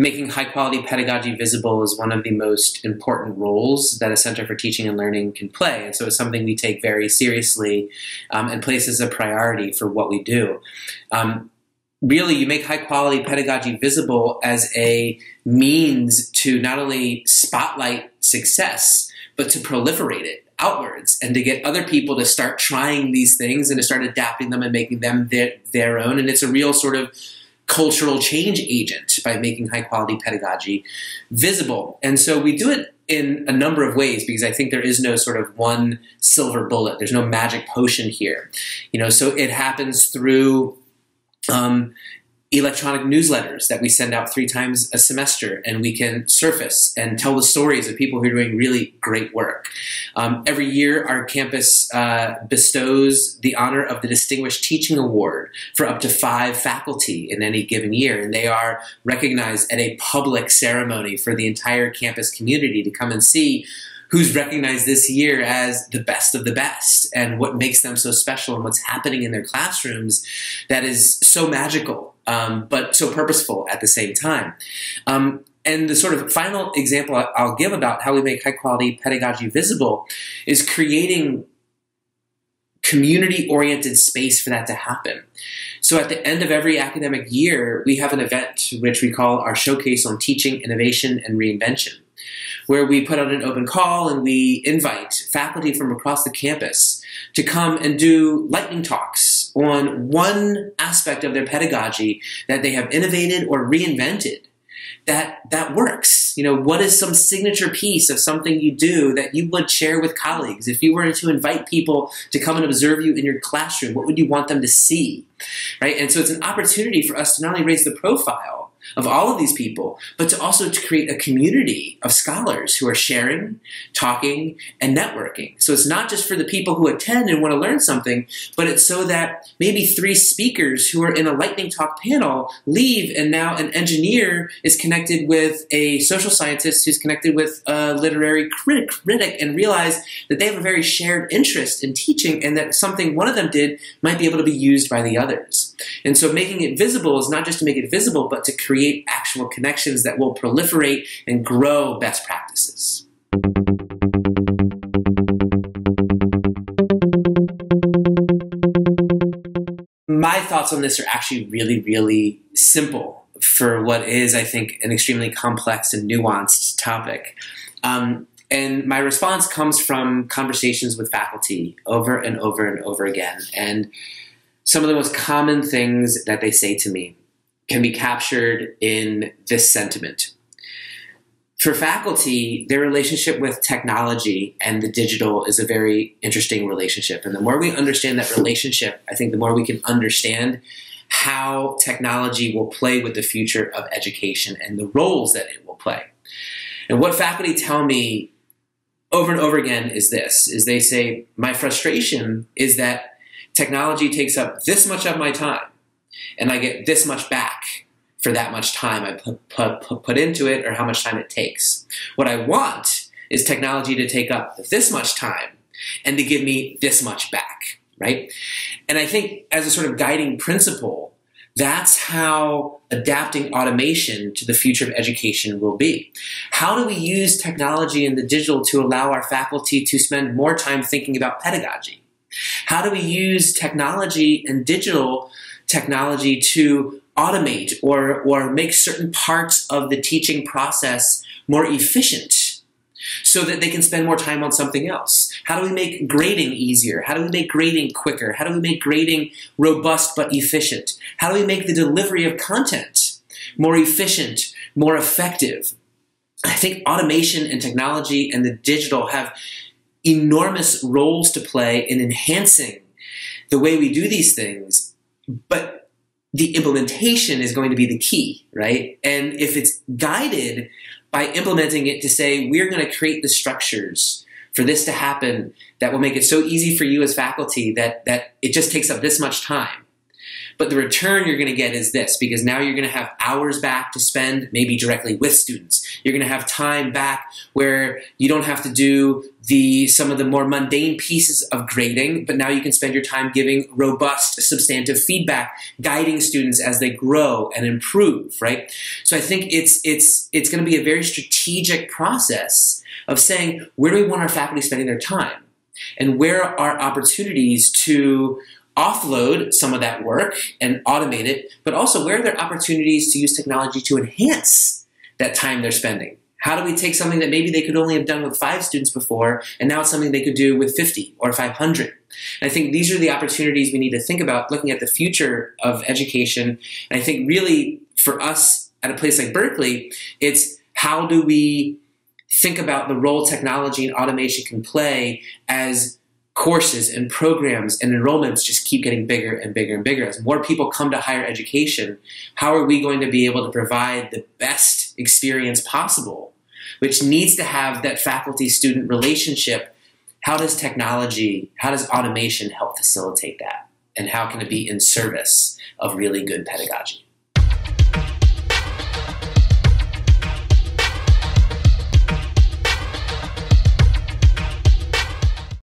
making high-quality pedagogy visible is one of the most important roles that a Center for Teaching and Learning can play. And so it's something we take very seriously and place as a priority for what we do. Really, you make high-quality pedagogy visible as a means to not only spotlight success, but to proliferate it outwards and to get other people to start trying these things and to start adapting them and making them their own. And it's a real sort of cultural change agent by making high-quality pedagogy visible. And so we do it in a number of ways because I think there is no sort of one silver bullet. There's no magic potion here. So it happens through electronic newsletters that we send out 3 times a semester, and we can surface and tell the stories of people who are doing really great work. Every year, our campus bestows the honor of the Distinguished Teaching Award for up to 5 faculty in any given year, and they are recognized at a public ceremony for the entire campus community to come and see who's recognized this year as the best of the best and what makes them so special and what's happening in their classrooms that is so magical, but so purposeful at the same time. And the sort of final example I'll give about how we make high-quality pedagogy visible is creating community-oriented space for that to happen. So at the end of every academic year, we have an event which we call our Showcase on Teaching, Innovation, and Reinvention, where we put out an open call and we invite faculty from across the campus to come and do lightning talks on one aspect of their pedagogy that they have innovated or reinvented that works. What is some signature piece of something you do that you would share with colleagues? If you were to invite people to come and observe you in your classroom, what would you want them to see, right? And so it's an opportunity for us to not only raise the profile of all of these people, but to also to create a community of scholars who are sharing, talking, and networking. So it's not just for the people who attend and want to learn something, but it's so that maybe 3 speakers who are in a lightning talk panel leave, and now an engineer is connected with a social scientist who's connected with a literary critic and realize that they have a very shared interest in teaching and that something one of them did might be able to be used by the others. And so making it visible is not just to make it visible, but to create actual connections that will proliferate and grow best practices. My thoughts on this are actually really, really simple for what is, I think, an extremely complex and nuanced topic. And my response comes from conversations with faculty over and over and over again. And some of the most common things that they say to me can be captured in this sentiment. For faculty, their relationship with technology and the digital is a very interesting relationship. And the more we understand that relationship, I think the more we can understand how technology will play with the future of education and the roles that it will play. And what faculty tell me over and over again is this, is they say, my frustration is that technology takes up this much of my time, and I get this much back for that much time I put into it or how much time it takes. What I want is technology to take up this much time and to give me this much back, right? And I think as a sort of guiding principle, that's how adapting automation to the future of education will be. How do we use technology and the digital to allow our faculty to spend more time thinking about pedagogy? How do we use technology and digital technology to automate or make certain parts of the teaching process more efficient so that they can spend more time on something else? How do we make grading easier? How do we make grading quicker? How do we make grading robust but efficient? How do we make the delivery of content more efficient, more effective? I think automation and technology and the digital have enormous roles to play in enhancing the way we do these things, but the implementation is going to be the key, right? And if it's guided by implementing it to say, we're going to create the structures for this to happen that will make it so easy for you as faculty that it just takes up this much time. but the return you're going to get is this, because now you're going to have hours back to spend maybe directly with students. You're going to have time back where you don't have to do some of the more mundane pieces of grading, but now you can spend your time giving robust, substantive feedback, guiding students as they grow and improve, right? So I think it's going to be a very strategic process of saying, where do we want our faculty spending their time? And where are opportunities to offload some of that work and automate it, but also where are there opportunities to use technology to enhance that time they're spending? How do we take something that maybe they could only have done with 5 students before, and now it's something they could do with 50 or 500? And I think these are the opportunities we need to think about looking at the future of education. And I think really for us at a place like Berkeley, it's how do we think about the role technology and automation can play as courses and programs and enrollments just keep getting bigger and bigger and bigger. As more people come to higher education, how are we going to be able to provide the best experience possible, which needs to have that faculty-student relationship? How does technology, how does automation help facilitate that? And how can it be in service of really good pedagogy?